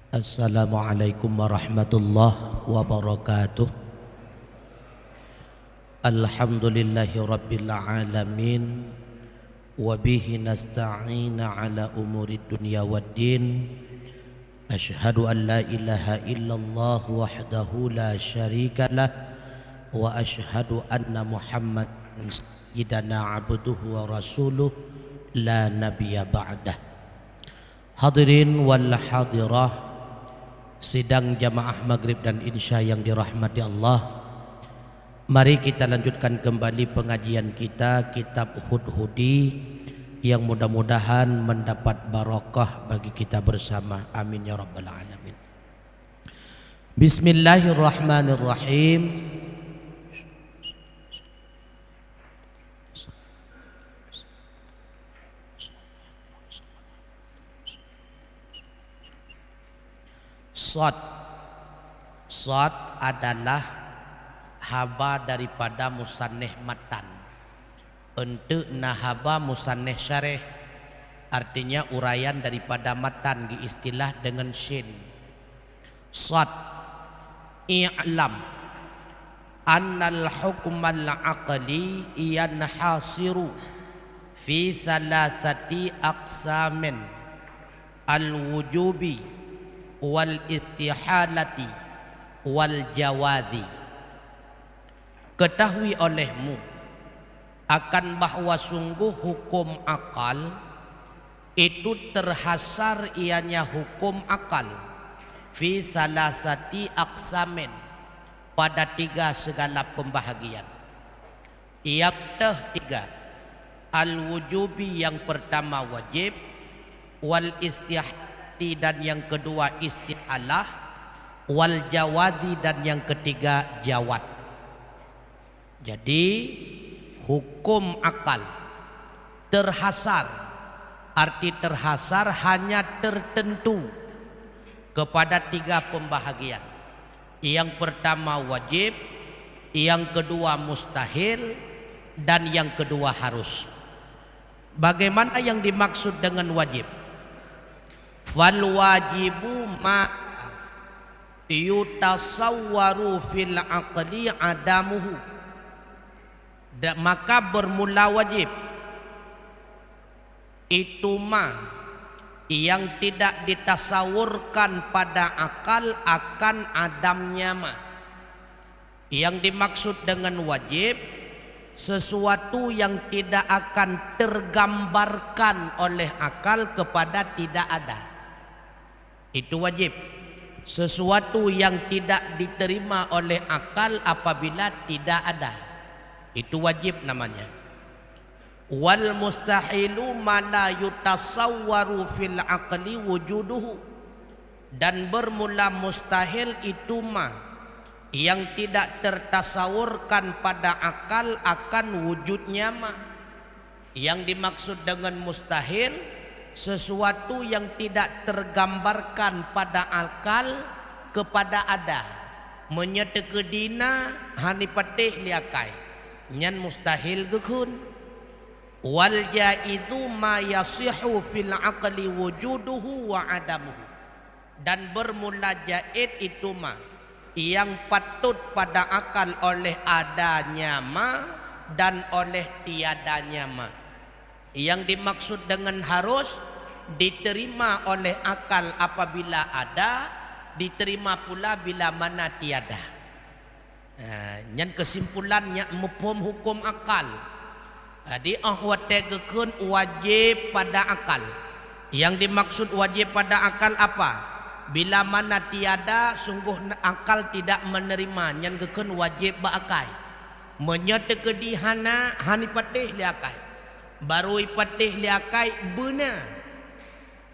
Assalamualaikum warahmatullahi wabarakatuh. Alhamdulillahi rabbil alamin. Wabihi nasta'ina ala umuri dunya waddin. Ashhadu an la ilaha illallah wahdahu la syarika lah. Wa ashhadu anna Muhammadan sayyidana abduhu wa rasuluh la nabiyya ba'dah. Hadirin wal hadirah, sidang jamaah maghrib dan isya yang dirahmati Allah. Mari kita lanjutkan kembali pengajian kita kitab Hudhudi yang mudah-mudahan mendapat barakah bagi kita bersama. Amin ya rabbal alamin. Bismillahirrahmanirrahim. Sod adalah haba daripada musanneh matan. Untuk nahaba musanneh syarih, artinya uraian daripada matan di istilah dengan shin. Sod i'lam annal hukmal aqli yanhasiru fi salasati aqsamin al-wujubi wal istihalati wal jawazi. Ketahui olehmu akan bahwa sungguh hukum akal itu terhasar ianya hukum akal fi salasati aqsamin, pada tiga segala pembahagian. Iyaktah tiga: al wujubi yang pertama wajib, wal istihalati dan yang kedua isti'alah, wal jawadi dan yang ketiga jawad. Jadi hukum akal terhasar, arti terhasar hanya tertentu kepada tiga pembahagian. Yang pertama wajib, yang kedua mustahil, dan yang kedua harus. Bagaimana yang dimaksud dengan wajib? Fal wajibu ma yutasawwaru fil aqli adamuhu. Maka bermula wajib itu ma yang tidak ditasawurkan pada akal akan adamnya ma. Yang dimaksud dengan wajib sesuatu yang tidak akan tergambarkan oleh akal kepada tidak ada. Itu wajib. Sesuatu yang tidak diterima oleh akal apabila tidak ada, itu wajib namanya. Wal mustahilu ma la yutasawwaru fil aqli wujuduhu. Dan bermula mustahil itu ma yang tidak tertasawurkan pada akal akan wujudnya ma. Yang dimaksud dengan mustahil sesuatu yang tidak tergambarkan pada akal kepada ada. Menyetekedina hani patih liakai nyan mustahil gekun. Wal jaidu ma yasihu fil aqli wujuduhu wa adamuhu. Dan bermula jaid itu ma yang patut pada akal oleh adanya ma dan oleh tiadanya ma. Yang dimaksud dengan harus diterima oleh akal apabila ada, diterima pula bila mana tiada. Yang kesimpulannya mufhum hukum akal. Jadi ahwategekun wajib pada akal. Yang dimaksud wajib pada akal apa? Bila mana tiada, sungguh akal tidak menerima. Yang gekun wajib baakai. Menyetekedi hana hani patih liakai. Baru ipatih liakai benar.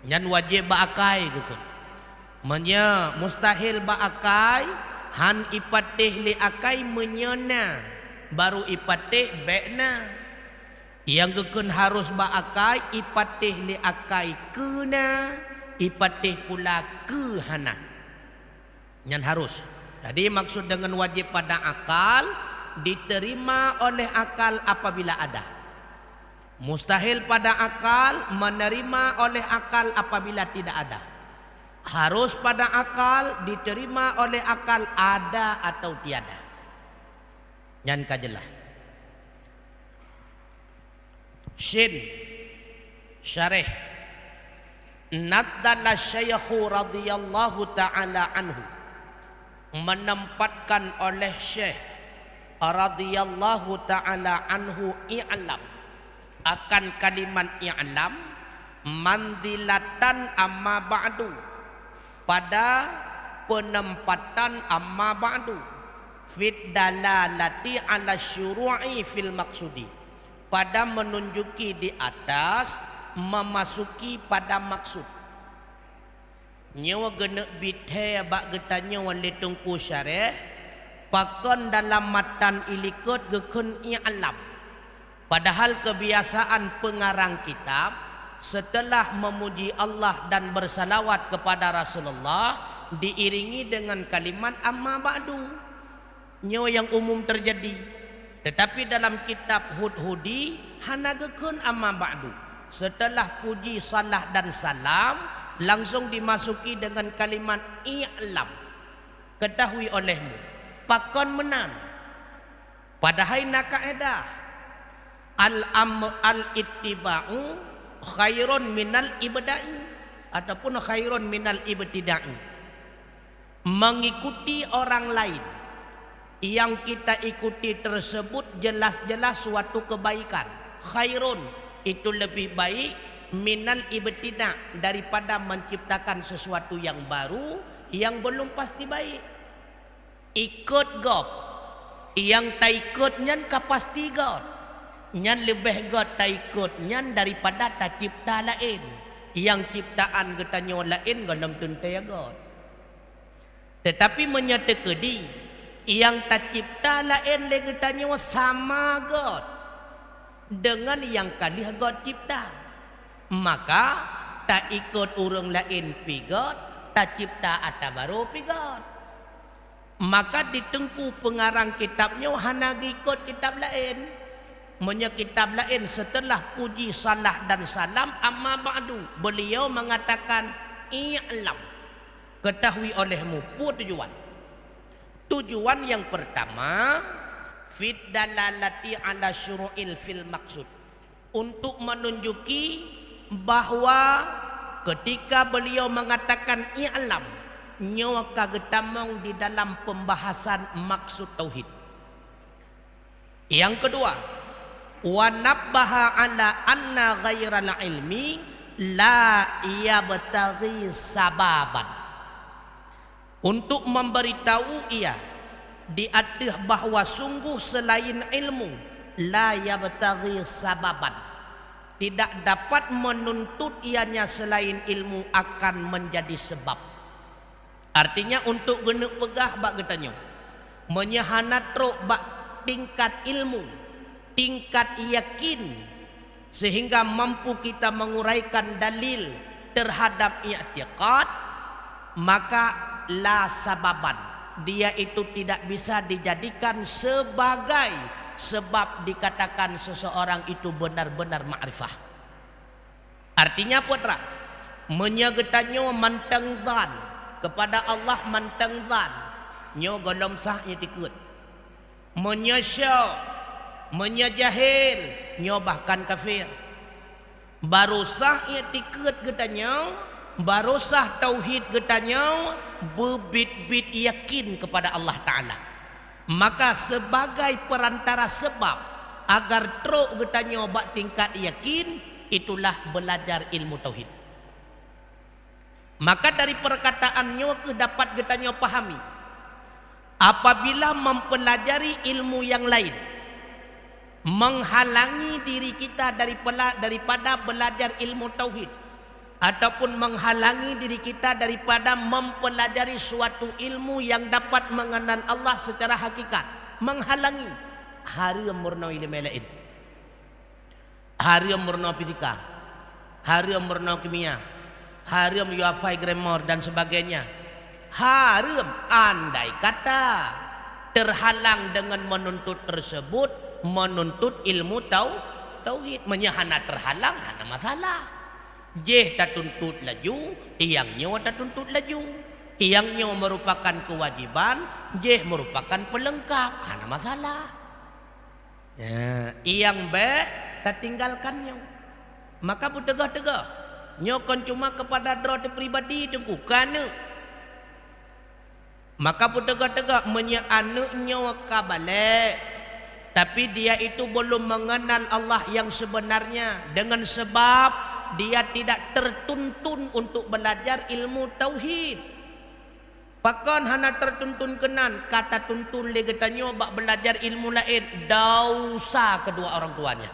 Yang wajib baakai gekun. Menya mustahil baakai han ipatih liakai menyena. Baru ipatih bekna. Yang gekun harus baakai ipatih liakai kena, ipatih pula ke hana. Yang harus. Jadi maksud dengan wajib pada akal diterima oleh akal apabila ada. Mustahil pada akal menerima oleh akal apabila tidak ada. harus pada akal, diterima oleh akal, ada atau tiada. Nyan kajelah. Shin syarih Naddala Syekhu radhiyallahu ta'ala anhu, menempatkan oleh Syekh radhiyallahu ta'ala anhu i'lam, akan kalimat i'lam, manzilatan amma ba'du, pada penempatan amma ba'du, fit dalalati ala syuru'i fil maksudi, pada menunjuki di atas memasuki pada maksud. Nyawa gena bithe bak getanya wali tungku syarih pakon dalam matan ilikut gekun i'lam. Padahal kebiasaan pengarang kitab setelah memuji Allah dan bersalawat kepada Rasulullah diiringi dengan kalimat amma ba'du, nyawa yang umum terjadi. Tetapi dalam kitab Hudhudi hana gekun amma ba'du, setelah puji salah dan salam langsung dimasuki dengan kalimat i'lam, ketahui olehmu, pakon menan. Padahal nak kaedah al-ittiba'u khairun minal ibda'i, ataupun khairun minal ibtida'i, mengikuti orang lain yang kita ikuti tersebut jelas-jelas suatu kebaikan. Khairun itu lebih baik minal ibtida, daripada menciptakan sesuatu yang baru yang belum pasti baik. Ikut God, yang tak ikut nyan kapasti God, nyan lebih God tak ikut nyan daripada tak cipta lain, yang ciptaan getanyo lain golom tuntai God. Tetapi menyatekedi yang tak cipta lain le getanyo sama God dengan yang kalih God cipta, maka tak ikut urang lain pi God, tak cipta ata baru pi God. Maka ditengku pengarang kitabnya hana ikut kitab lain. Punya kitab lain setelah puji salah dan salam amma ba'du, beliau mengatakan i'lam, ketahui olehmu. Tujuan. Tujuan yang pertama, fit dalalati ala syuru'il fil maksud, untuk menunjuki bahwa ketika beliau mengatakan i'lam, nyawa kagetamong di dalam pembahasan maksud tauhid. Yang kedua, wa nabbaha ala anna ghairal ilmi la yabtaghi sababan, untuk memberitahu ia di atas bahwa sungguh selain ilmu, la yabtaghi sababan, tidak dapat menuntut ianya selain ilmu akan menjadi sebab. Artinya untuk gena pegah bak getanyo, menyahanat truk bak tingkat ilmu, tingkat yakin, sehingga mampu kita menguraikan dalil terhadap i'tiqad, maka la sababan, dia itu tidak bisa dijadikan sebagai sebab dikatakan seseorang itu benar-benar ma'rifah. Artinya putra, menyagetanyo manteng dan kepada Allah manteng dan nyo golom sah i'tikad, menyesyo menyajahil nyo bahkan kafir. Baru sah i'tikad getanyo, baru sah tauhid getanyo, bebit-bit yakin kepada Allah Ta'ala. Maka sebagai perantara sebab agar teruk getanyo bak tingkat yakin, itulah belajar ilmu tauhid. Maka dari perkataannya dapat getanyo pahami, apabila mempelajari ilmu yang lain menghalangi diri kita daripada belajar ilmu tauhid, ataupun menghalangi diri kita daripada mempelajari suatu ilmu yang dapat mengenal Allah secara hakikat, menghalangi, haram murna ilmu lain, haram murna fisika, haram murna kimia, haram yuafai grammar dan sebagainya. Haram andai kata terhalang dengan menuntut tersebut, menuntut ilmu tauhid, menyahana terhalang hana masalah. Jeh tak tuntut laju, iyangnya tak tuntut laju. Iyangnya merupakan kewajiban, jeh merupakan pelengkap. Hana masalah. Iyang be tak tinggalkannya. Maka bertegah-tegah. Nyokon cuma kepada drone pribadi tengkukan. Maka bertegah-tegah menyanuknya kabale. Tapi dia itu belum mengenal Allah yang sebenarnya. Dengan sebab dia tidak tertuntun untuk belajar ilmu tauhid. Pakan hana tertuntun kenan. Kata tuntun legetannya bak belajar ilmu lain. Dosa kedua orang tuanya.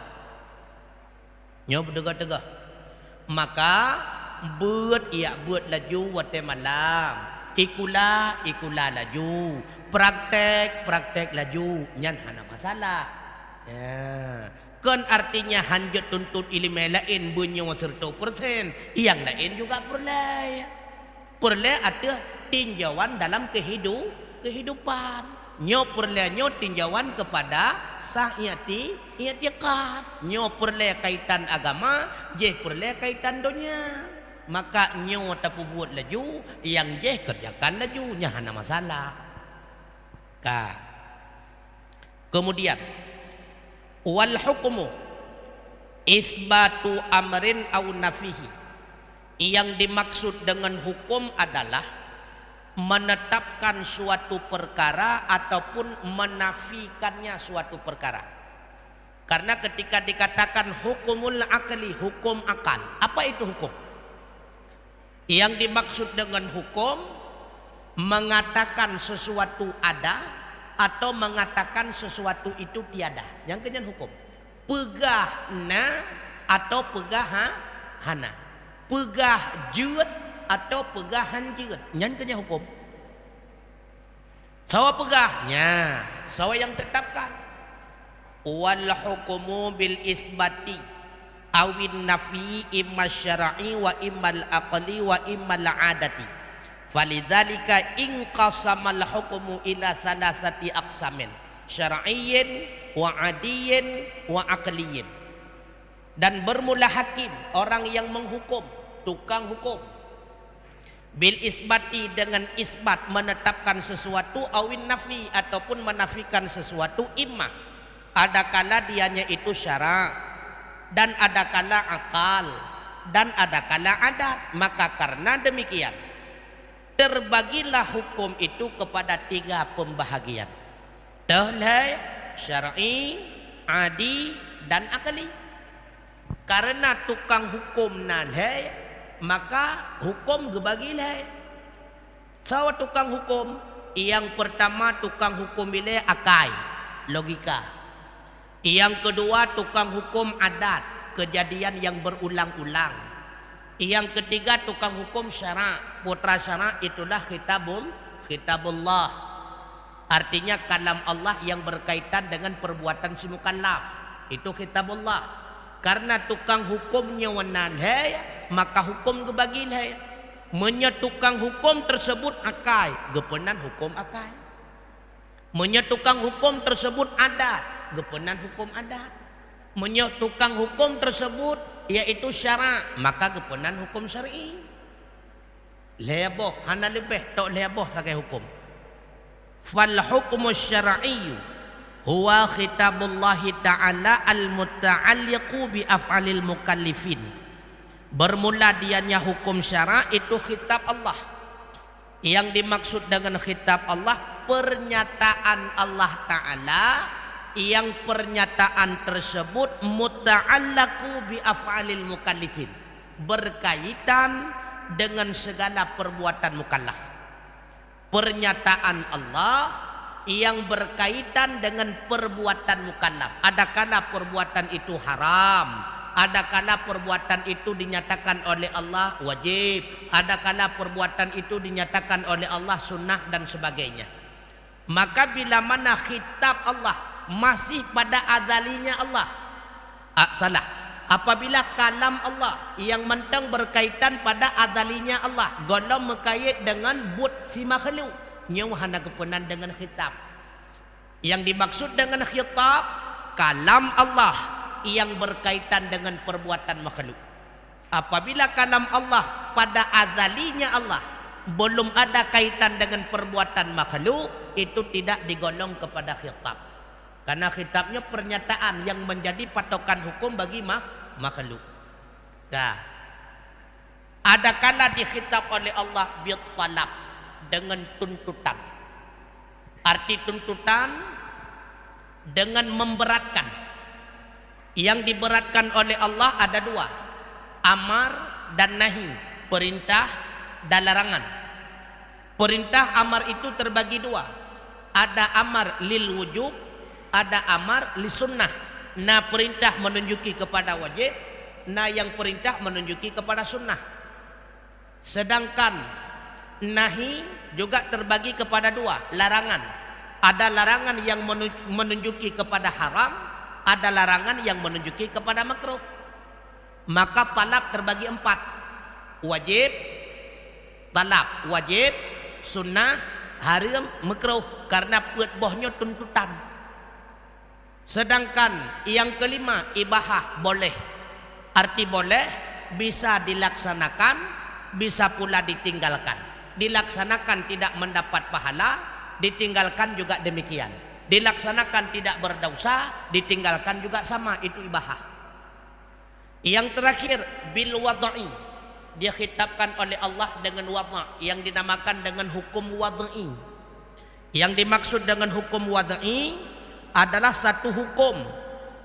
Nyo bertegah-tegah. Maka buat laju wate malam. Ikulah laju. Praktek laju. Nyan hana masalah. Kan artinya hanjut tuntut ilmu lain bunyi 100%. Yang lain juga perleh. Perleh ada tinjauan dalam kehidupan. Nyo perleh tinjauan kepada sahiyati i'tiqad. Nyo perleh kaitan agama, jeh perleh kaitan dunia. Maka nyo tapu buat laju, yang jeh kerjakan laju, nya hana masalah. Kemudian wal hukmu isbatu amrin au nafihi. Yang dimaksud dengan hukum adalah menetapkan suatu perkara ataupun menafikannya suatu perkara. Karena ketika dikatakan hukumul akli, hukum akal, apa itu hukum? Yang dimaksud dengan hukum mengatakan sesuatu ada atau mengatakan sesuatu itu tiada. Yang kenyan hukum. Pegah na atau pegah hana. Pegah jut atau pegahan jut. Yang kenyan hukum. Sawa pegahnya, sawa yang tetapkan. Wal hukumu bil isbati awin nafi imma syar'i wa imma al-aqli wa imma al-adati. Falidzalika inqasamal hukmu ila salasati aqsamin, syar'iyyin wa 'adiyyin wa aqliyyin. Dan bermula hakim, orang yang menghukum, tukang hukum, bil isbati dengan isbat menetapkan sesuatu, awin nafi ataupun menafikan sesuatu. Imma ada kala dianya itu syara' dan ada kala akal dan ada kala adat. Maka karena demikian terbagilah hukum itu kepada 3 pembahagian. Tahlai, syar'i, adi dan akali. Karena tukang hukum nalai, maka hukum gebagilah. Sawa tukang hukum, yang pertama tukang hukum ile akai, logika. Yang kedua tukang hukum adat, kejadian yang berulang-ulang. Yang ketiga tukang hukum syara', putra syara' itulah khitabullah. Artinya kalam Allah yang berkaitan dengan perbuatan si mukallaf. Itu khitabullah. Karena tukang hukumnya wanalhay, maka hukum gebagilah. Menyetukang hukum tersebut akai, gepenan hukum akai. Menyetukang hukum tersebut adat, gepenan hukum adat. Menyetukang hukum tersebut yaitu syara', maka gepenan hukum syar'i. Leboh hana lebih tok leboh sakai hukum. Fal hukmu syar'i huwa khitabullahi ta'ala al-muta'alliqu bi af'alil mukallifin. Bermula dianya hukum syara' itu khitab Allah. Yang dimaksud dengan khitab Allah pernyataan Allah Ta'ala, yang pernyataan tersebut muta'allaku bi af'alil mukallifin, berkaitan dengan segala perbuatan mukallaf. Pernyataan Allah yang berkaitan dengan perbuatan mukallaf. Adakala perbuatan itu haram, adakala perbuatan itu dinyatakan oleh Allah wajib, adakala perbuatan itu dinyatakan oleh Allah sunnah dan sebagainya. Maka bila mana khitab Allah masih pada azalinya Allah, salah. Apabila kalam Allah yang mentang berkaitan pada azalinya Allah, golong mengkait dengan but si makhluk, nyawa hana kepenan dengan khitab. Yang dimaksud dengan khitab kalam Allah yang berkaitan dengan perbuatan makhluk. Apabila kalam Allah pada azalinya Allah belum ada kaitan dengan perbuatan makhluk, itu tidak digolong kepada khitab. Karena khitabnya pernyataan yang menjadi patokan hukum bagi makhluk. Nah, ada kala dikhitab oleh Allah bil talab, dengan tuntutan. Arti tuntutan dengan memberatkan. Yang diberatkan oleh Allah ada dua, amar dan nahi, perintah dan larangan. Perintah amar itu terbagi dua, ada amar lil wujub, ada amar li sunnah. Nah, perintah menunjuki kepada wajib, nah yang perintah menunjuki kepada sunnah. Sedangkan nahi juga terbagi kepada dua, larangan. Ada larangan yang menunjuki kepada haram, ada larangan yang menunjuki kepada makruh. Maka talab terbagi empat, wajib, talab, wajib, sunnah, haram, makruh. Karena bohnya tuntutan. Sedangkan yang kelima ibahah, boleh. Arti boleh bisa dilaksanakan, bisa pula ditinggalkan. Dilaksanakan tidak mendapat pahala, ditinggalkan juga demikian. Dilaksanakan tidak berdosa, ditinggalkan juga sama, itu ibahah. Yang terakhir bil wad'i, dia khitabkan oleh Allah dengan wad'a yang dinamakan dengan hukum wad'i. Yang dimaksud dengan hukum wad'i adalah satu hukum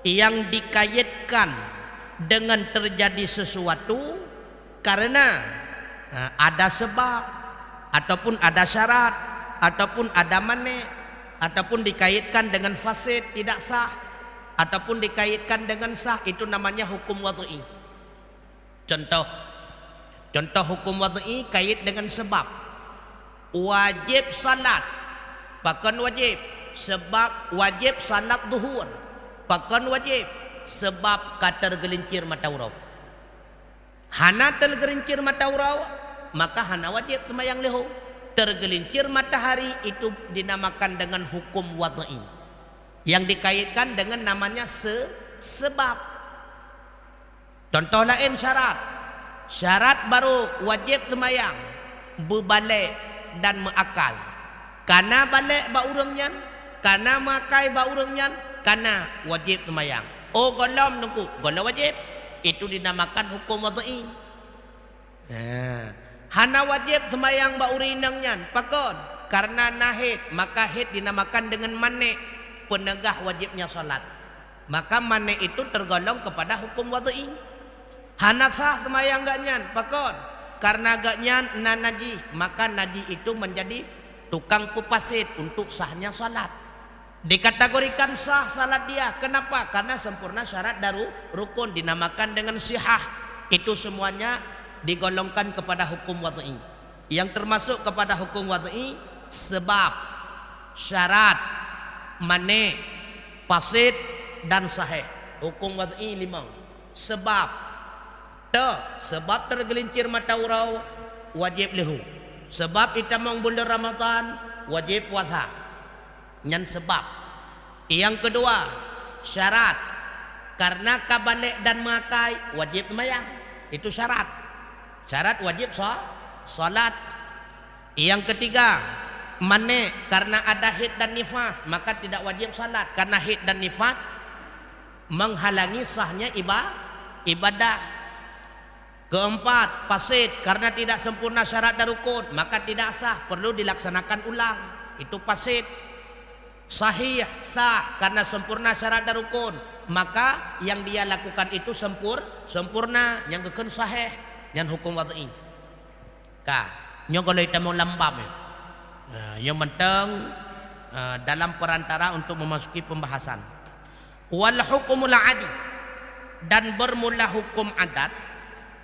yang dikaitkan dengan terjadi sesuatu karena ada sebab ataupun ada syarat ataupun ada mane, ataupun dikaitkan dengan fasid, tidak sah, ataupun dikaitkan dengan sah, itu namanya hukum wad'i. Contoh hukum wad'i kait dengan sebab. Wajib salat, pakan wajib sebab wajib salat duhur, pakan wajib sebab katar gelincir mata urau. Hana tergelincir mata urau, maka hana wajib sembahyang leho. Tergelincir matahari itu dinamakan dengan hukum wad'i yang dikaitkan dengan namanya sebab. Contoh lain syarat baru wajib sembahyang berbalik dan meakal. Karena balik ba urangnya, karena makai ba urangnya, karena wajib sembahyang. Oh golom nunggu, golom wajib, itu dinamakan hukum wad'i. Hana wajib sembahyang ba urinangnya, pakon karena nahid, maka hid dinamakan dengan mane, penegah wajibnya salat. Maka mane itu tergolong kepada hukum wad'i. Hana sah sembahyang gaknya, pakon karena gaknya naji, maka naji itu menjadi tukang pupasit untuk sahnya salat. Dikategorikan sah salat dia. Kenapa? Karena sempurna syarat dan rukun, dinamakan dengan sihah. Itu semuanya digolongkan kepada hukum wad'i. Yang termasuk kepada hukum wad'i sebab, syarat, mane, fasid dan sahih. Hukum wad'i 5. Sebab tergelincir mata urau, wajib lehu. Sebab itamang bulan Ramadan, wajib puasa. Yang sebab. Yang kedua, syarat. Karena kabalik dan makai, wajib sembahyang. Itu syarat. Syarat wajib salat. Yang ketiga, mane, karena ada haid dan nifas, maka tidak wajib salat. Karena haid dan nifas menghalangi sahnya ibadah. Keempat, fasid, karena tidak sempurna syarat dan rukun, maka tidak sah, perlu dilaksanakan ulang. Itu fasid. Sahih, sah, karena sempurna syarat dan rukun, maka yang dia lakukan itu sempurna, yang keken sahih, yang hukum wad'i. Nyo kalau kita mau lambam ya. Yang penting dalam perantara untuk memasuki pembahasan. Wal hukumul adi, dan bermula hukum adat.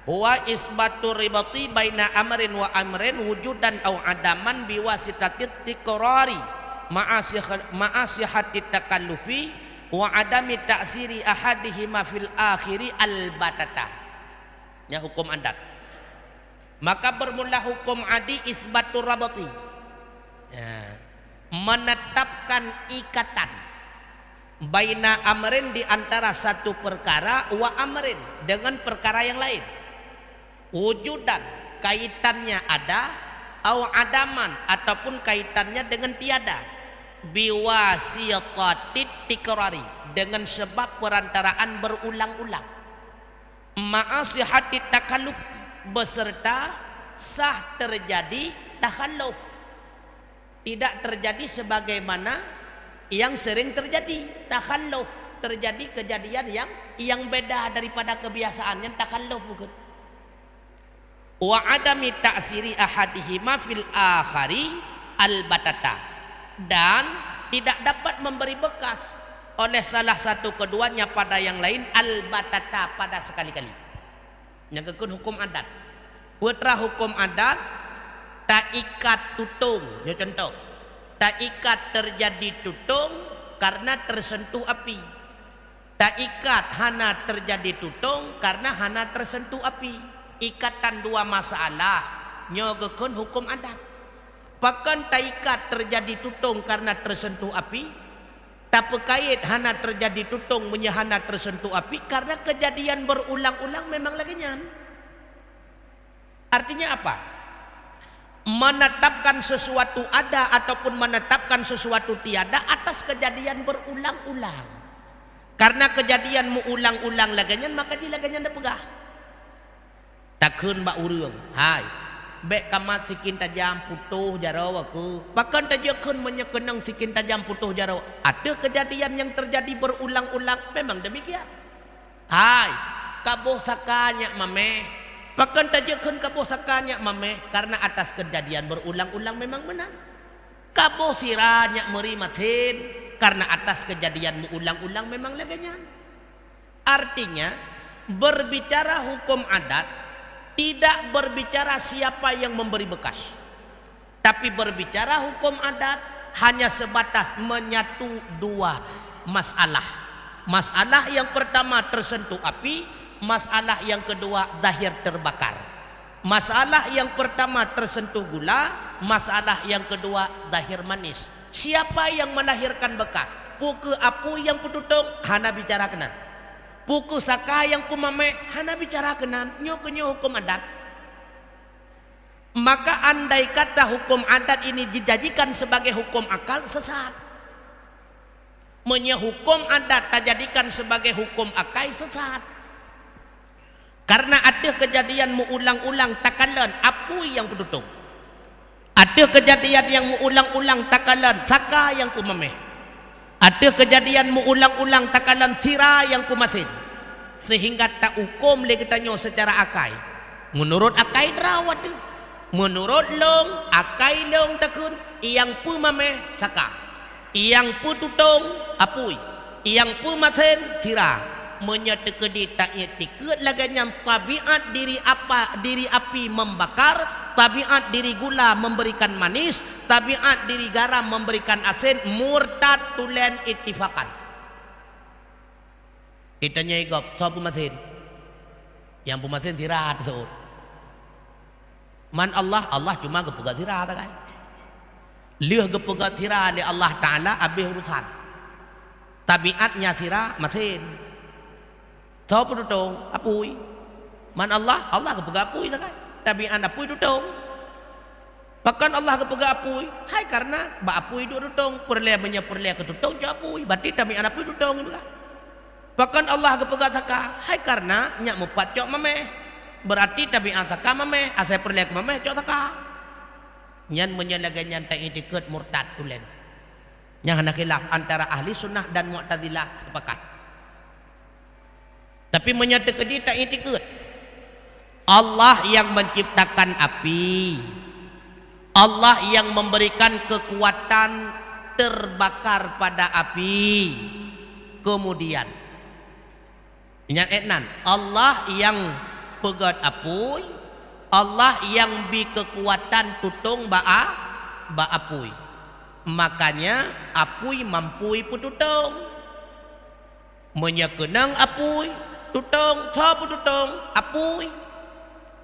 Huwa isbatu ribati baina amrin wa amrin wujudan aw adaman biwasitatit tikrari ma'asihati takallufi wa adami ta'thiri ahadihima fil akhiri al-batata. Ya, hukum adat. Maka bermula hukum adi isbatu rabati, ya, menetapkan ikatan baina amrin, di antara satu perkara, wa amrin, dengan perkara yang lain. wujudan kaitannya ada, au adaman ataupun kaitannya dengan tiada, biwasitatit tikrari dengan sebab perantaraan berulang-ulang, ma'asihati takalluf beserta sah terjadi takhalluf, tidak terjadi sebagaimana yang sering terjadi takhalluf, terjadi kejadian yang beda daripada kebiasaan yang takhalluf bukan. Wa adami ta'siri ahadihima fil akhari albatata, dan tidak dapat memberi bekas oleh salah satu keduanya pada yang lain albatata pada sekali-kali. Yang kedua hukum adat. Putra hukum adat tak ikat tutung. Ya contoh, tak ikat terjadi tutung karena tersentuh api. Tak ikat hana terjadi tutung karena hana tersentuh api. Ikatan dua masalah nyogekeun hukum adat. Pakan tak ikat terjadi tutung karena tersentuh api, tak perkait hana terjadi tutung menyahana tersentuh api karena kejadian berulang-ulang memang laginya. Artinya apa? Menetapkan sesuatu ada ataupun menetapkan sesuatu tiada atas kejadian berulang-ulang. Karena kejadian mengulang-ulang laginya maka di laginya ndak pegah. Takun mbak urang, hai, bek kamat sikin tajam putuh jarau aku. Bahkan tajakun menyekenang sikin tajam putuh jarau. Ada kejadian yang terjadi berulang-ulang, memang demikian. Hai, kabuh sakanya mameh. Bahkan tajakun kabuh sakanya mameh karena atas kejadian berulang-ulang memang benar. Kabuh siranya merimatin karena atas kejadian berulang-ulang memang laginya. Artinya berbicara hukum adat tidak berbicara siapa yang memberi bekas, tapi berbicara hukum adat hanya sebatas menyatu dua masalah. Masalah yang pertama tersentuh api, masalah yang kedua zahir terbakar. Masalah yang pertama tersentuh gula, masalah yang kedua zahir manis. Siapa yang melahirkan bekas? Puke apu yang pututung hana bicara kenan. Puku saka yang kumame hana bicara kenan nyo hukum adat. Maka andai kata hukum adat ini dijadikan sebagai hukum akal, sesat. Hukum adat dijadikan sebagai hukum akal, sesat. Karena ada kejadian mengulang-ulang takalan apu yang pututung. Ada kejadian yang mengulang-ulang takalan saka yang kumame. Ada kejadian mengulang-ulang takalan tira yang kumasin, sehingga tak hukum lagi tanya secara akai. Menurut akai derawat tu, menurut long akai long takun yang pu mameh saka, yang pu tutong apui, yang pu masin tira. Menyatakan tak nyetiket lagi yang tabiat diri api membakar, tabiat diri gula memberikan manis, tabiat diri garam memberikan asin, murtad tulen ittifakan. Kita nyegop so pumasin, yang pumasin sirat so. Man Allah cuma gepegat sirat kan. Liah gepegat sirat li Allah Taala habis urusan. Tabiatnya sirat masin. So pututong apui. Man Allah gepegat apui kan. Tabiat apui tutong. Bahkan Allah kepegat apui, hai karena ba apui duk tutong, perle ke tutong je apui, berarti tabiat apui tutong itu kan. Bahkan Allah kepegat saka, hai karena nyak mupat cok mameh, berarti tabiat saka mameh, asai perle ke mameh cok saka. Nyan menyalagan nyan tak itikad murtad tulen. Yang hendak khilaf antara ahli sunnah dan mu'tazilah sepakat. Tapi menyatakan dia tak itikad. Allah yang menciptakan api, Allah yang memberikan kekuatan terbakar pada api. Kemudian ingat etnan, Allah yang pegat apui, Allah yang bi kekuatan tutung ba apui. Makanya apui mampui pututung. Menyekenang apui tutung, so pututung apui.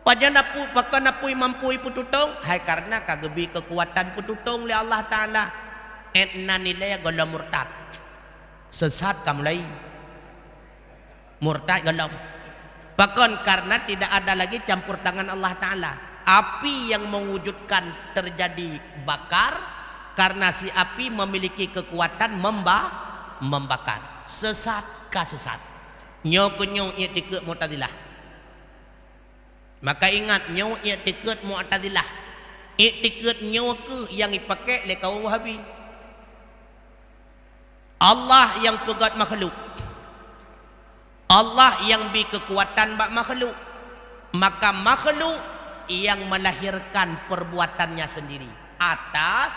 Pajan apui, pakan apui mampui pututong, hai karena kagebi kekuatan pututong li Allah Ta'ala. Etna nilai gala murtad, sesat kamulai murtad galam. Bahkan karena tidak ada lagi campur tangan Allah Ta'ala. Api yang mewujudkan terjadi bakar karena si api memiliki kekuatan membakar. Sesat ka sesat. Nyo kenyo i'tikad Mu'tazilah. Maka ingat nyo i'tikad Mu'tazilah. I'tikad nyo ke yang dipakai oleh kaum Wahabi. Allah yang pegat makhluk. Allah yang beri kekuatan bak makhluk. Maka makhluk yang melahirkan perbuatannya sendiri atas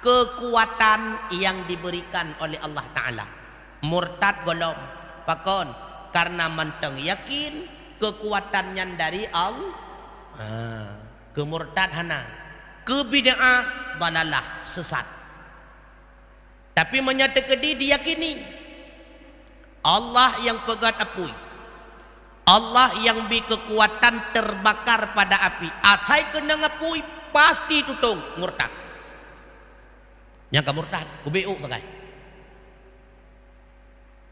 kekuatan yang diberikan oleh Allah Ta'ala. Murtad golong pakon karena menteng yakin kekuatannya dari Allah. Kemurtad hana, ke bid'ah dalalah sesat. Tapi menyatakan diyakini Allah yang pegat apui, Allah yang beri kekuatan terbakar pada api. Asai kena ngapui pasti tutung murtad. Yang ka murtad UBU pakai.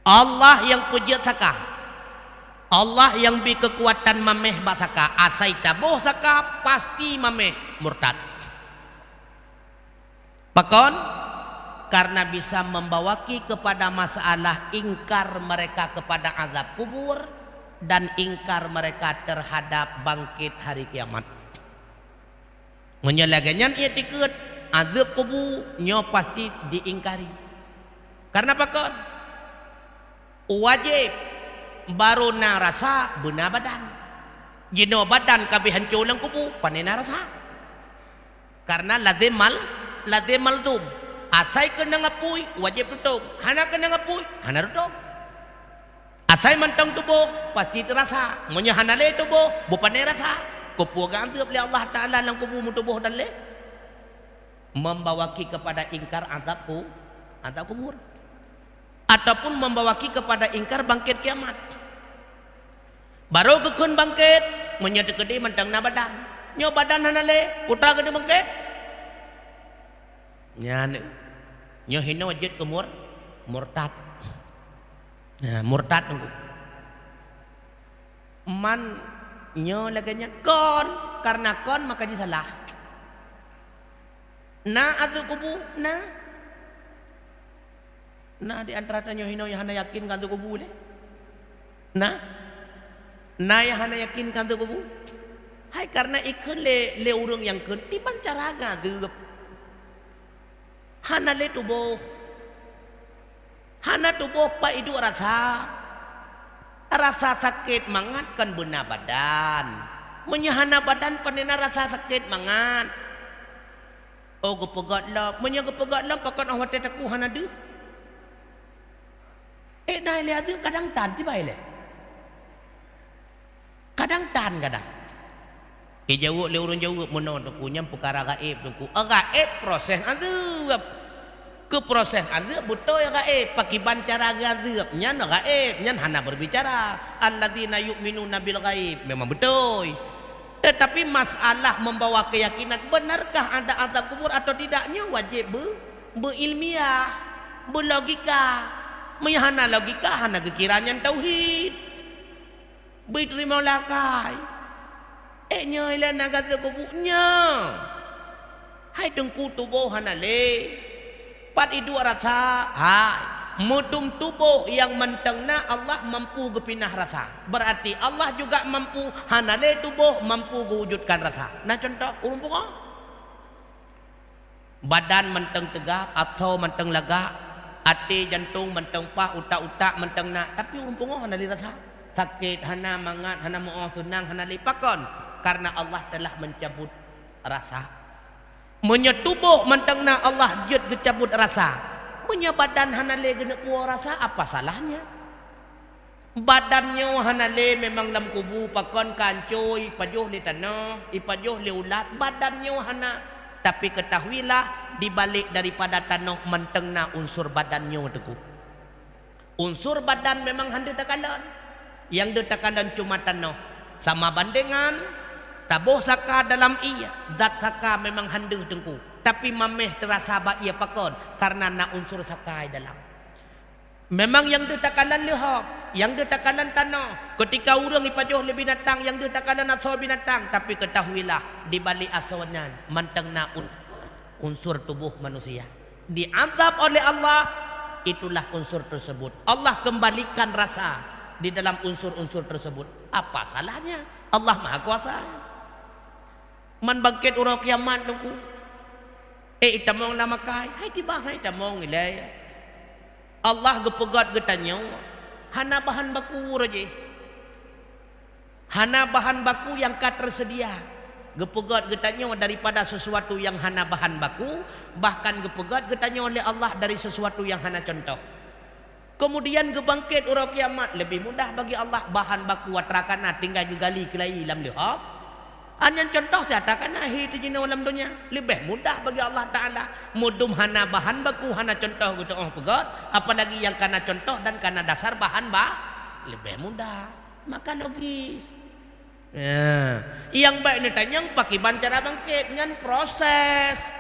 Allah yang pejat saka. Allah yang beri kekuatan mameh bak saka. Asai tabuh saka pasti mameh murtad. Pakon karena bisa membawaki kepada masalah ingkar mereka kepada azab kubur dan ingkar mereka terhadap bangkit hari kiamat. Menyelagannya i'tikad azab kubur nyo pasti diingkari. Karena apa kan? Wajib baru na rasa benar badan. Jino badan kabeh hancur lang kubur panena rasa. Karena lazim malzum. Asai kena ngapui wajib tutup. Hana kena ngapui hana tutup. Asai mantang tubuh pasti terasa. Munya hana le tubuh bukan rasa. Kupuga antep oleh Allah Ta'ala dalam kubu tubuh dan le membawaki kepada ingkar azab kubur ataupun membawaki kepada ingkar bangkit kiamat. Baru kekun bangkit menyatu kedi mantang na badan. Nyo badan hana le putra kedi bangkit. Nyane nyo hina wajib ke murtad. Nah, murtad nunggu. Man nyo laganya kon karena kon maka disalah. Na atu kubu na di antara nyo hina yang hana yakin kan tu kubu le. Na yang hana yakin kan tu kubu. Hai karena ikun le urung yang kun di pancaraga tu. Hana le tubuh. Hana tubuh pa idu rasa. Rasa sakit mangat kan benar badan. Menyahana badan panena rasa sakit mangat. Oh gepegat lah. Menyagepegat lah pakan awat tetaku hana de. Dah lihat tu kadang tan tiba le. Kadang tan kadang. Jauh le urang jauh menon tu nyam perkara gaib tu. Gaib proses azab. Ke proses azab betul ya gaib. Pakai bancara azab nya no gaib nya hana berbicara. Alladzina yu'minuna bil gaib memang betul. Tetapi masalah membawa keyakinan benarkah ada azab kubur atau tidaknya wajib berilmiah, berlogika. Menyahana logika hana kekiranya tauhid. Berterima lakai. Nya ilan naga kubunya. Hai dengku tubuh hana le. Pat idu rasa. Hai. Mutum tubuh yang mentengna Allah mampu gepinah rasa. Berarti Allah juga mampu hana le tubuh mampu wujudkan rasa. Nah contoh urung pungo. Badan menteng tegap atau menteng lagak. Hati jantung menteng pah utak-utak mentengna. Tapi urung pungo hana le rasa. Sakit hana mangat hana mau senang hana le pakon. Karena Allah telah mencabut rasa. Menyetubuh mentengna Allah jut dicabut rasa. Punya badan hanale gena puas rasa apa salahnya? Badannya hanale memang dalam kubu pakon kancoy pajuh li tanah, ipajuh li ulat badannya hana. Tapi ketahuilah di balik daripada tanah mentengna unsur badannya teku. Unsur badan memang hande takalan. Yang detakalan cuma tanah. Sama bandengan tabuh saka dalam iya zat saka memang handeng tengku tapi mameh terasa ba ia pakon karena na unsur sakai dalam memang yang ditakalan lehok yang dia takanan tanah. Ketika orang ipajoh le binatang, yang dia takanan asal binatang. Tapi ketahuilah di balik asalnya mantengna unsur tubuh manusia. Diazab oleh Allah, itulah unsur tersebut. Allah kembalikan rasa di dalam unsur-unsur tersebut. Apa salahnya? Allah Maha Kuasa. Man bangkit urang kiamat tunggu. Itamong nama kai, hai tibahai tamong ilai. Allah gepegat getanya. Hana bahan baku raje. Hana bahan baku yang tersedia. Gepegat getanya daripada sesuatu yang hana bahan baku, bahkan gepegat getanya oleh Allah dari sesuatu yang hana contoh. Kemudian gebangkit urang kiamat, lebih mudah bagi Allah bahan baku watrakana tinggal gegali kelai lam lihab. Hanya contoh saya katakan itu jina dalam dunia lebih mudah bagi Allah Taala. Mudum hana bahan baku hana contoh gitu pegat, apalagi yang karena contoh dan karena dasar bahan lebih mudah. Maka logis. Ya. Yang baik ni tanya pakai cara bangkit dengan proses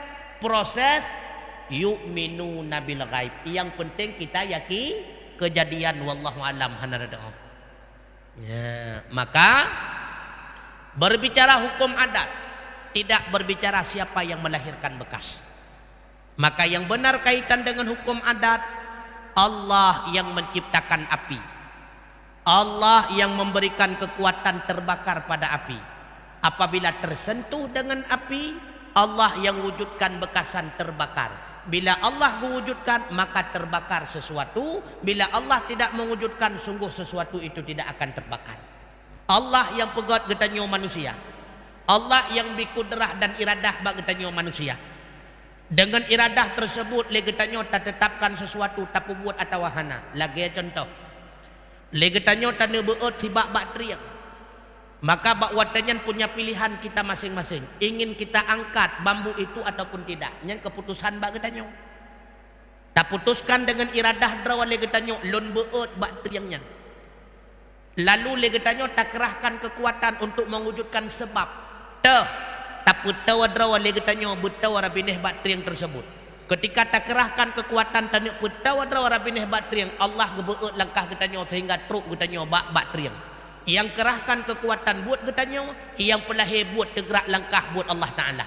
yu'minu nabil ghaib. Yang penting kita yakin kejadian wallahu alam hana doa. Ya, maka berbicara hukum adat, tidak berbicara siapa yang melahirkan bekas. Maka yang benar kaitan dengan hukum adat, Allah yang menciptakan api, Allah yang memberikan kekuatan terbakar pada api. Apabila tersentuh dengan api, Allah yang wujudkan bekasan terbakar. Bila Allah mewujudkan, maka terbakar sesuatu. Bila Allah tidak mewujudkan, sungguh sesuatu itu tidak akan terbakar. Allah yang pegat getanyo manusia, Allah yang bikudrah dan iradah bagi getanyo manusia. Dengan iradah tersebut le getanyo tak tetapkan sesuatu tak buat atau wahana. Lagi contoh, le getanyo tak nebeut si bak triak. Maka bak watanyan punya pilihan kita masing-masing. Ingin kita angkat bambu itu ataupun tidak. Yang keputusan bak getanyo. Tak putuskan dengan iradah draw le getanyo lon beut bak triangnya. Lalu legetanyo tak kerahkan kekuatan untuk mewujudkan sebab. Tak putawa drawa legetanyo butawa rabinih batriang tersebut. Ketika tak kerahkan kekuatan tanuk putawa drawa rabinih batriang, Allah gebeut langkah getanyo sehingga truk getanyo batriang. Yang kerahkan kekuatan buat getanyo, yang pelahir buat tegrak langkah buat Allah Taala.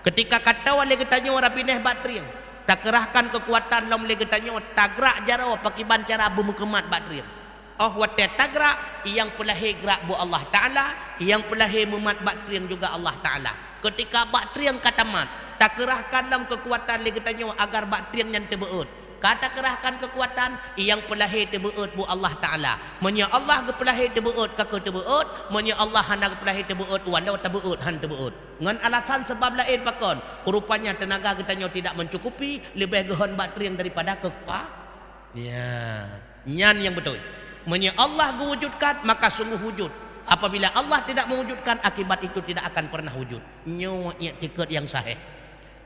Ketika katawa legetanyo rabinih batriang, tak kerahkan kekuatan lom legetanyo tagrak jarawa pakiban cara bumukemat batriang. Oh wate tagra yang pelahir gerak bu Allah Ta'ala, yang pelahir mumat batriang juga Allah Ta'ala. Ketika batriang katamat, tak kerahkan dalam kekuatan legetanyo agar batriang yang terbeut. Kata kerahkan kekuatan yang pelahir terbeut bu Allah Ta'ala. Menya Allah ke pelahir terbeut kaka terbeut, menya Allah hana ke pelahir terbeut walau terbeut han terbeut. Ngan alasan sebab lain pakon, rupanya tenaga getanyo tidak mencukupi, lebih gehon batriang daripada kekuatan. Ya, nyan yang betul. Menya Allah mewujudkan, maka sungguh wujud. Apabila Allah tidak mewujudkan, akibat itu tidak akan pernah wujud. Nyawa i'tikad yang sahih.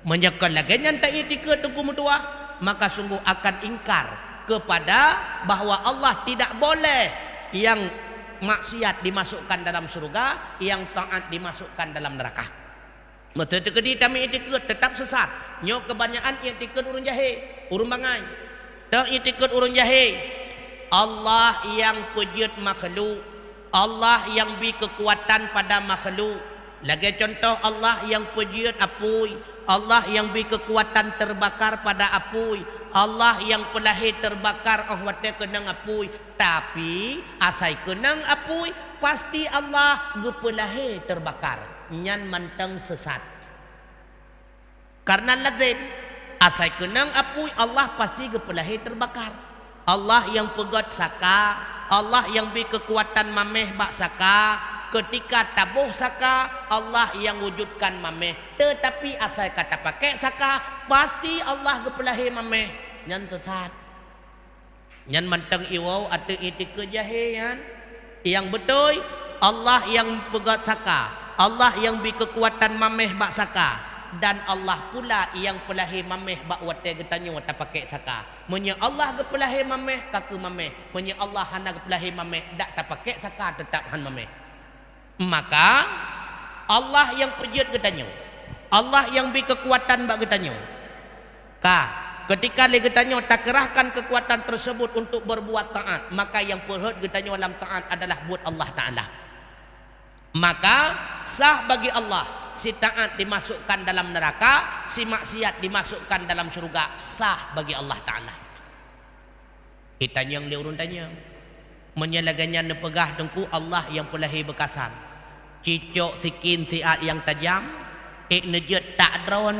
Menyekal lagi yang tak i'tikad tunggu mutuah, maka sungguh akan ingkar kepada bahawa Allah tidak boleh yang maksiat dimasukkan dalam surga, yang taat dimasukkan dalam neraka. Maka tekedi kami i'tikad tetap sesat. Nyawa kebanyakan i'tikad urun jahil, urun bangai. Tak i'tikad urun jahil. Allah yang pejut makhluk, Allah yang beri kekuatan pada makhluk. Lagi contoh Allah yang pejut apui, Allah yang beri kekuatan terbakar pada apui, Allah yang pelahir terbakar wate kenang apui. Tapi asai kenang apui, pasti Allah gepelahir terbakar. Nyan manteng sesat. Karena lazim asai kenang apui, Allah pasti gepelahir terbakar. Allah yang pegat saka, Allah yang beri kekuatan mameh bak saka. Ketika tabuh saka, Allah yang wujudkan mameh. Tetapi asal kata pakai saka, pasti Allah gepelahir mameh. Nyan tersat. Nyan manteng iwau atau i'tikad jahil. Yang betul, Allah yang pegat saka, Allah yang beri kekuatan mameh bak saka. Dan Allah pula yang pelahir mameh bak wate getanyo wata pakai saka. Menya Allah ge pelahir mameh kaku mameh. Menya Allah hana ge pelahir mameh dak ta pakai saka tetap han mameh. Maka Allah yang pejut getanyo, Allah yang beri kekuatan bak getanyo. Ketika kita tak kerahkan kekuatan tersebut untuk berbuat taat, maka yang perhut kita dalam taat adalah buat Allah Ta'ala. Maka sah bagi Allah, si taat dimasukkan dalam neraka, si maksiat dimasukkan dalam surga. Sah bagi Allah Ta'ala. Kita yang diurun tanya, menyelaganya nepegah dengku Allah yang pelahi bekasan. Cicok sikin siat yang tajam, nejat tak rawan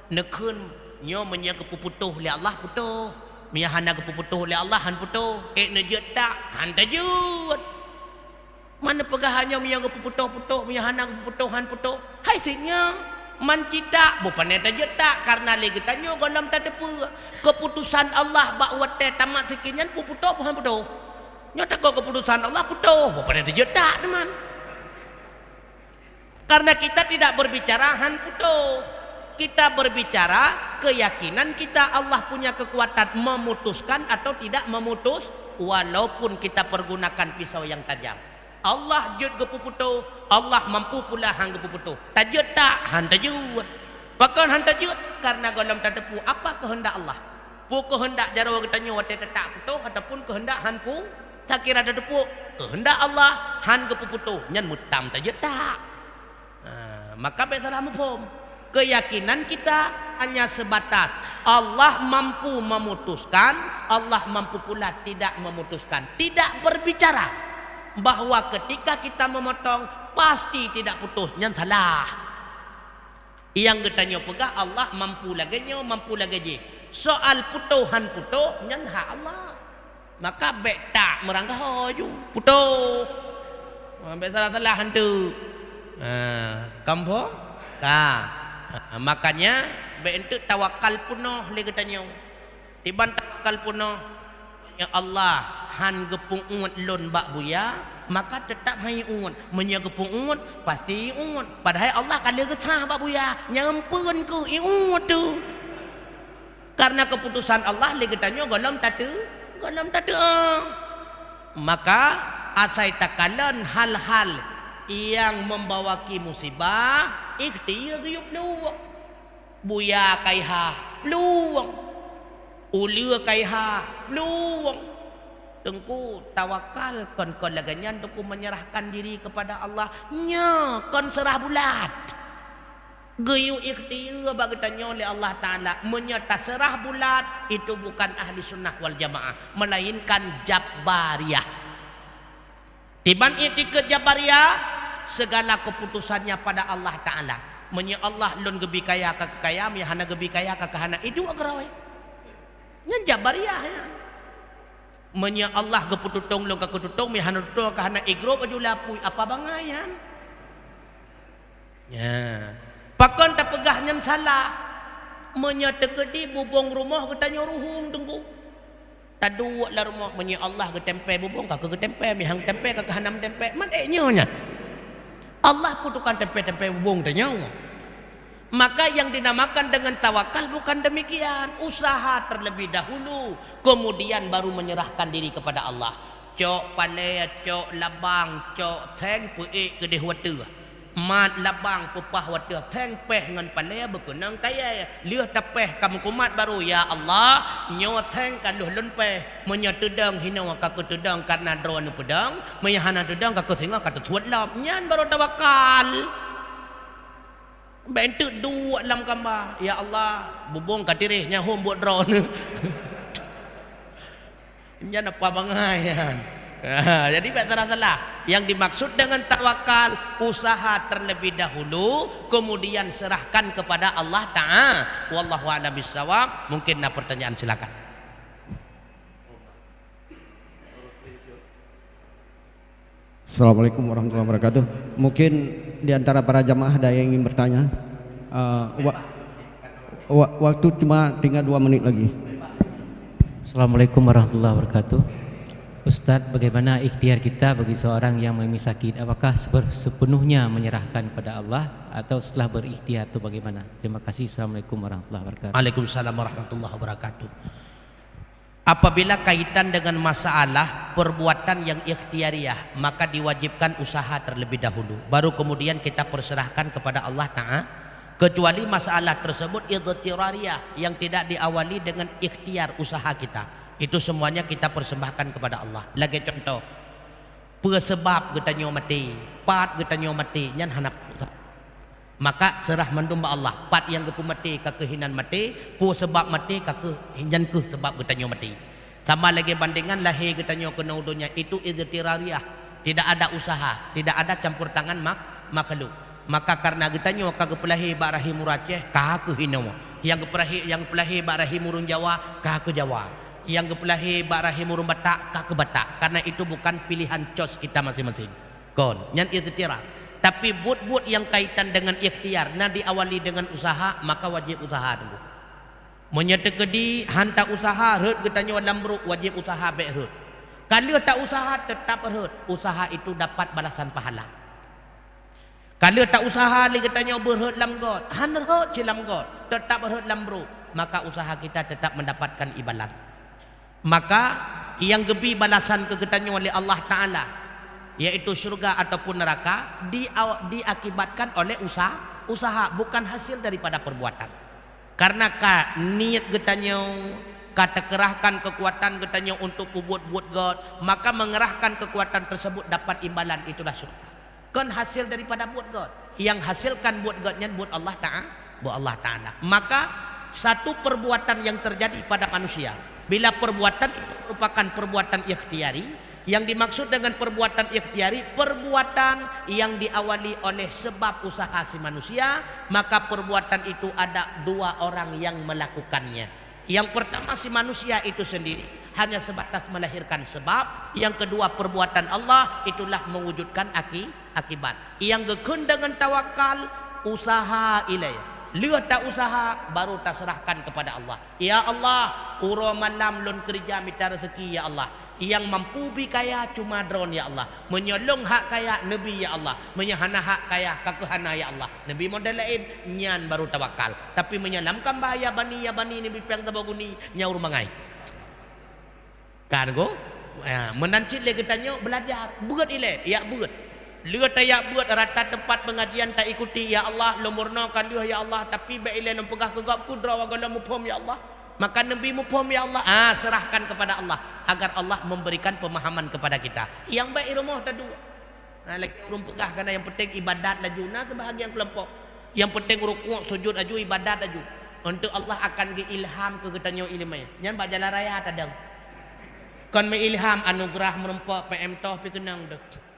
nekun nyo menya kepuputuh li Allah putuh, menya hana kepuputuh li Allah han putuh, nejat tak han tajut. Mana pegahannya menya kepuputuh menya hana kepuputuh han putuh. Hai sinya man cita bukan tajut tak karena li kita nyo golam tak depu. Keputusan Allah bak wate tamat sikinyan puputuh han putuh. Nyo tak keputusan Allah putuh bukan tajut tak teman. Karena kita tidak berbicara han putuh. Kita berbicara keyakinan kita Allah punya kekuatan memutuskan atau tidak memutus, walaupun kita pergunakan pisau yang tajam. Allah jud gepuputu, Allah mampu pula hang gepuputu. Tajud tak han tajud. Bahkan han tajud karena golong tadepu apa kehendak Allah. Pu kehendak jaro kita nyo wate tak putuh ataupun kehendak han pu tak kira tadepu kehendak Allah han gepuputu nyan mutam tajud tak. Maka besalah mufhum. Keyakinan kita hanya sebatas Allah mampu memutuskan, Allah mampu pula tidak memutuskan. Tidak berbicara bahwa ketika kita memotong pasti tidak putus, yang salah. Yang kita pegah Allah mampu lagi je. Soal putuhan putuh yang hak Allah. Maka bek tak meranggah hoju putuh. Bek salah-salah hantu. Kampung? Makanya bentuk tawakal punoh le katanya. Tiban tawakal punoh ya Allah han gepung ungut lon bak buya, maka tetap hai ungut. Menya gepung ungut pasti ungut. Padahal Allah kala getah bak buya, nyampeun ku ungut tu. Karena keputusan Allah le katanya golom tatu. Maka asai takalan hal-hal yang membawa ki musibah ikhtiar guyup luang buya kaiha peluang ulia kaiha peluang tengku tawakal kon laganyan tengku menyerahkan diri kepada Allah nya kon serah bulat guyu ikhtiar bagetanya oleh Allah Ta'ala menyata serah bulat itu bukan ahli sunnah wal jamaah melainkan jabariyah. Tiban itikat jabariyah segala keputusannya pada Allah Ta'ala. Menya Allah lun gebi kaya ka kekaya, menya hana gebi kaya ka kahana. Itu agarawe. Nyan jabariyah ya. Menya Allah gepututong lun ka kututong, menya hana tutong ka hana igro baju lapui apa bangayan. Ya. Pakon tak pegah nyan salah. Menya tegedi bubong rumah katanya ruhung tunggu. Tadu la rumah menya Allah getempe bubong ka getempe, menya hang tempe ka hanam tempe. Man nyonya. Allah putukan tempe-tempe bubung tanya. Maka yang dinamakan dengan tawakal bukan demikian. Usaha terlebih dahulu, kemudian baru menyerahkan diri kepada Allah. Cok palea, cok labang, cok teng puik kedeh watu. Mat labang pupah watu teng peh ngan palea berkenang kaya. Liah tapeh kamu kumat baru ya Allah. Nyo teng kaluh lun peh. Menya tudang hina kaku tudang karena drone pedang. Menya hana tudang kaku singa katu tuat lam. Nyan baru tawakal. Bentuk dua dalam gambar. Ya Allah, bubung katirih nyahum buat drone. Nyan apa bangayan. Jadi tak salah. Yang dimaksud dengan tawakal usaha terlebih dahulu, kemudian serahkan kepada Allah Ta'ala. Wallahu a'lam bishawab. Mungkin ada pertanyaan, silakan. Assalamualaikum warahmatullahi wabarakatuh. Mungkin di antara para jamaah ada yang ingin bertanya. Waktu cuma tinggal 2 menit lagi. Assalamualaikum warahmatullahi wabarakatuh. Ustadz, bagaimana ikhtiar kita bagi seorang yang mengalami sakit? Apakah sepenuhnya menyerahkan kepada Allah atau setelah berikhtiar itu bagaimana? Terima kasih. Assalamualaikum warahmatullahi wabarakatuh. Waalaikumsalam warahmatullahi wabarakatuh. Apabila kaitan dengan masalah perbuatan yang ikhtiariyah, maka diwajibkan usaha terlebih dahulu. Baru kemudian kita perserahkan kepada Allah kecuali masalah tersebut idhtirariyah yang tidak diawali dengan ikhtiar usaha kita. Itu semuanya kita persembahkan kepada Allah. Lagi contoh, sebab katanya mati, pat katanya mati, nyan hanap. Maka serah mandumba Allah. Pat yang kepu mati ka kehinan mati, sebab mati ka nyan ke sebab katanya mati. Sama lagi bandingan lahir katanya kena udunya, itu idhtirariyah. Tidak ada usaha, tidak ada campur tangan makhluk. Maka karena katanya ka kepelahi ba rahim Aceh ka kehinawa. Yang kepelahi ba rahim urang Jawa ka ke Jawa. Yang kepelahi ba rahim urang Batak ka ke Batak. Karena itu bukan pilihan cos kita masing-masing. Kon, nyan idhtirar. Tapi but yang kaitan dengan ikhtiar, nah diawali dengan usaha, maka wajib usaha dulu. Menyetegedi hantar usaha, herd katanya lambruk, wajib usaha baik herd. Kalau tak usaha tetap herd, usaha itu dapat balasan pahala. Kalau tak usaha lagi katanya berherd lam god, han herd cilam god, tetap herd lambruk, maka usaha kita tetap mendapatkan imbalan. Maka yang gebi balasan kegetanya oleh Allah Ta'ala, yaitu syurga ataupun neraka, diakibatkan oleh usaha, bukan hasil daripada perbuatan. Karena niat getanya kata kerahkan kekuatan getanya untuk buat God, maka mengerahkan kekuatan tersebut dapat imbalan, itulah syurga. Kan hasil daripada buat God. Yang hasilkan buat Godnya buat Allah Ta'ala. Maka satu perbuatan yang terjadi pada manusia, bila perbuatan itu merupakan perbuatan ikhtiari, yang dimaksud dengan perbuatan ikhtiari, perbuatan yang diawali oleh sebab usaha si manusia, maka perbuatan itu ada dua orang yang melakukannya. Yang pertama si manusia itu sendiri, hanya sebatas melahirkan sebab. Yang kedua perbuatan Allah, itulah mewujudkan akibat. Yang gekun dengan tawakal, usaha ilayah. Lihat tak usaha, baru tak serahkan kepada Allah. Ya Allah, uro malam lon kerja minta rezeki ya Allah. Yang mampu bi kaya cuma drone ya Allah. Menyolong hak kaya Nabi ya Allah. Menyahana hak kaya kakehana ya Allah. Nabi model lain nyan baru tawakal. Tapi menyelamkan bahaya bani Nabi piang tabaguni nyaur mangai. Kan go? Menancit le katanya belajar. Beut ile, ya beut. Lihat tak buat rata tempat pengajian tak ikuti ya Allah, lumurna kaliu ya Allah, tapi baik ile pegah kegap kudra wa gala mufhum ya Allah. Maka Nabi mufhum ya Allah, serahkan kepada Allah agar Allah memberikan pemahaman kepada kita. Yang baik rumah tadu. Lagi urung pegah karena yang penting ibadat laju. Nah sebahagian kelompok yang penting rukuk sujud aju ibadat aju. Untuk Allah akan diilham ke getanyo ilmnya. Nyan ba jalan raya tadang. Kon me ilham anugerah merempak PM toh pi kenang dek.